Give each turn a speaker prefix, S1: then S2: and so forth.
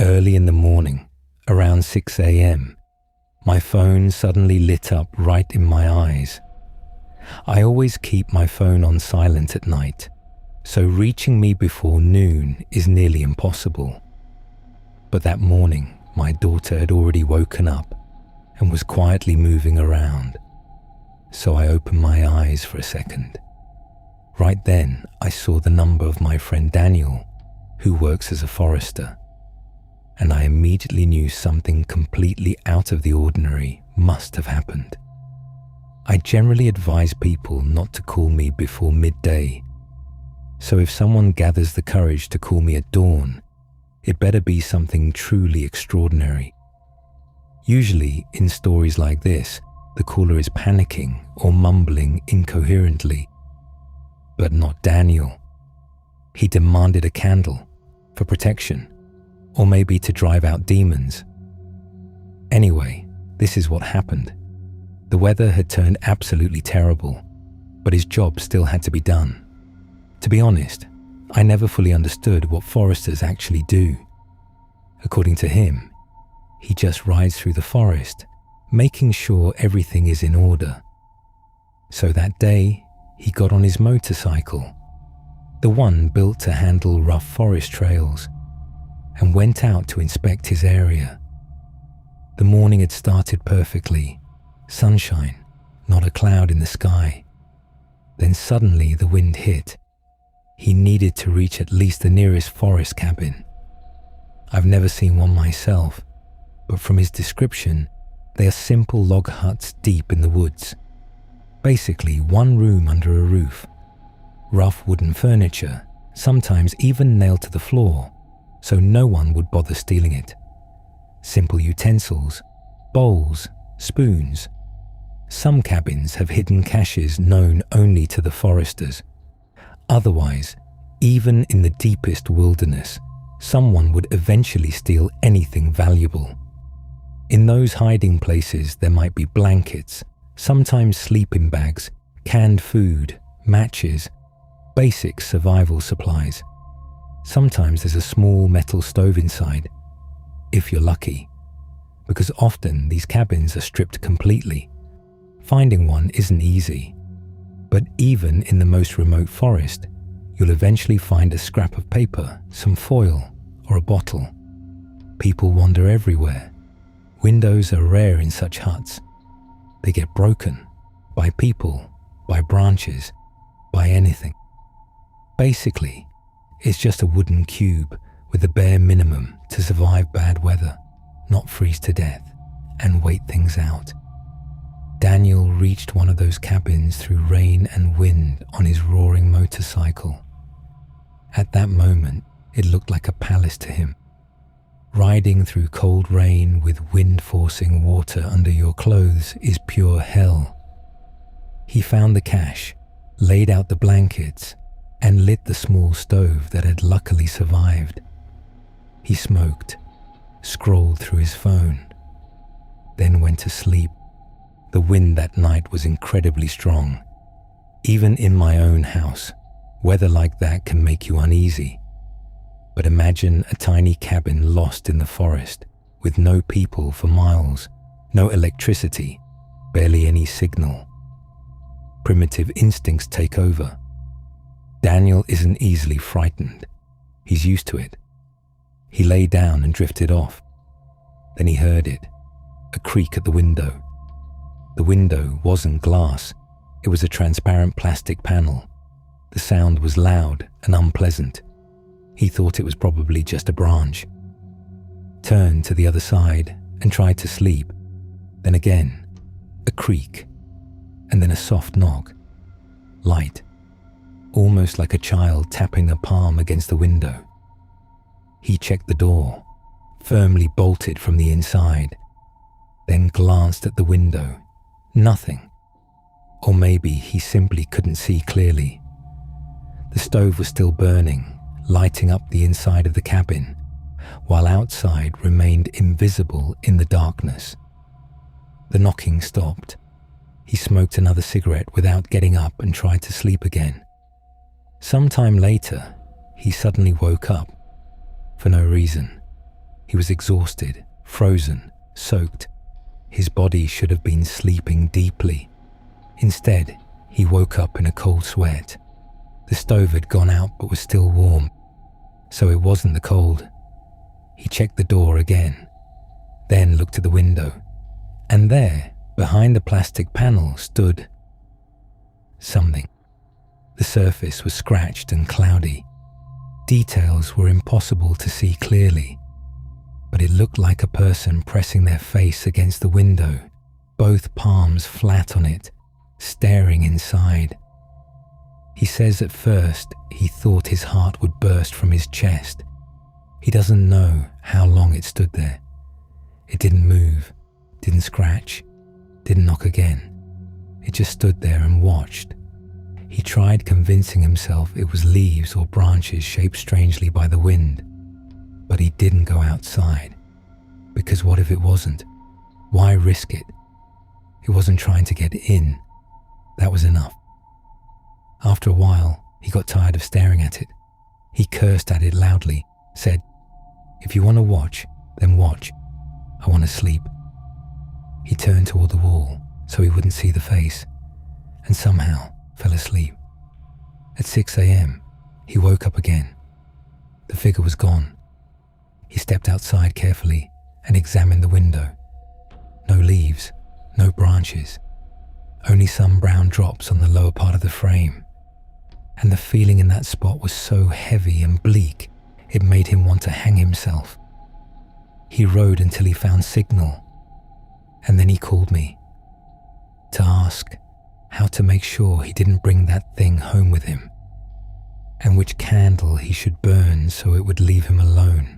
S1: early in the morning, around 6 a.m., my phone suddenly lit up right in my eyes. I always keep my phone on silent at night, so reaching me before noon is nearly impossible. But that morning, my daughter had already woken up and was quietly moving around, so I opened my eyes for a second. Right then, I saw the number of my friend Daniel, who works as a forester, and I immediately knew something completely out of the ordinary must have happened. I generally advise people not to call me before midday, so if someone gathers the courage to call me at dawn, it better be something truly extraordinary. Usually, in stories like this, the caller is panicking or mumbling incoherently, but not Daniel. He demanded a candle for protection, or maybe to drive out demons. Anyway, this is what happened. The weather had turned absolutely terrible, but his job still had to be done. To be honest, I never fully understood what foresters actually do. According to him, he just rides through the forest, making sure everything is in order. So that day, he got on his motorcycle, the one built to handle rough forest trails, and went out to inspect his area. The morning had started perfectly, sunshine, not a cloud in the sky. Then suddenly the wind hit. He needed to reach at least the nearest forest cabin. I've never seen one myself, but from his description, they are simple log huts deep in the woods. Basically, one room under a roof. Rough wooden furniture, sometimes even nailed to the floor, so no one would bother stealing it. Simple utensils, bowls, spoons. Some cabins have hidden caches known only to the foresters. Otherwise, even in the deepest wilderness, someone would eventually steal anything valuable. In those hiding places, there might be blankets, sometimes sleeping bags, canned food, matches, basic survival supplies. Sometimes there's a small metal stove inside, if you're lucky, because often these cabins are stripped completely. Finding one isn't easy, but even in the most remote forest, you'll eventually find a scrap of paper, some foil, or a bottle. People wander everywhere. Windows are rare in such huts. They get broken by people, by branches, by anything. Basically, it's just a wooden cube with the bare minimum to survive bad weather, not freeze to death, and wait things out. Daniel reached one of those cabins through rain and wind on his roaring motorcycle. At that moment, it looked like a palace to him. Riding through cold rain with wind forcing water under your clothes is pure hell. He found the cache, laid out the blankets, and lit the small stove that had luckily survived. He smoked, scrolled through his phone, then went to sleep. The wind that night was incredibly strong. Even in my own house, weather like that can make you uneasy. But imagine a tiny cabin lost in the forest with no people for miles, no electricity, barely any signal. Primitive instincts take over. Daniel isn't easily frightened. He's used to it. He lay down and drifted off. Then he heard it, a creak at the window. The window wasn't glass. It was a transparent plastic panel. The sound was loud and unpleasant. He thought it was probably just a branch. Turned to the other side and tried to sleep. Then again, a creak, and then a soft knock. Light, almost like a child tapping a palm against the window. He checked the door, firmly bolted from the inside, then glanced at the window. Nothing. Or maybe he simply couldn't see clearly. The stove was still burning, lighting up the inside of the cabin, while outside remained invisible in the darkness. The knocking stopped. He smoked another cigarette without getting up and tried to sleep again. Sometime later, he suddenly woke up, for no reason. He was exhausted, frozen, soaked. His body should have been sleeping deeply. Instead, he woke up in a cold sweat. The stove had gone out but was still warm, so it wasn't the cold. He checked the door again, then looked at the window, and there, behind the plastic panel, stood something. The surface was scratched and cloudy. Details were impossible to see clearly, but it looked like a person pressing their face against the window, both palms flat on it, staring inside. He says at first he thought his heart would burst from his chest. He doesn't know how long it stood there. It didn't move, didn't scratch, didn't knock again. It just stood there and watched. He tried convincing himself it was leaves or branches shaped strangely by the wind, but he didn't go outside. Because what if it wasn't? Why risk it? He wasn't trying to get in. That was enough. After a while, he got tired of staring at it. He cursed at it loudly, said, "If you want to watch, then watch. I want to sleep." He turned toward the wall so he wouldn't see the face, and somehow fell asleep. At 6 a.m., he woke up again. The figure was gone. He stepped outside carefully and examined the window. No leaves, no branches, only some brown drops on the lower part of the frame. And the feeling in that spot was so heavy and bleak, it made him want to hang himself. He rode until he found signal, and then he called me to ask how to make sure he didn't bring that thing home with him, and which candle he should burn so it would leave him alone.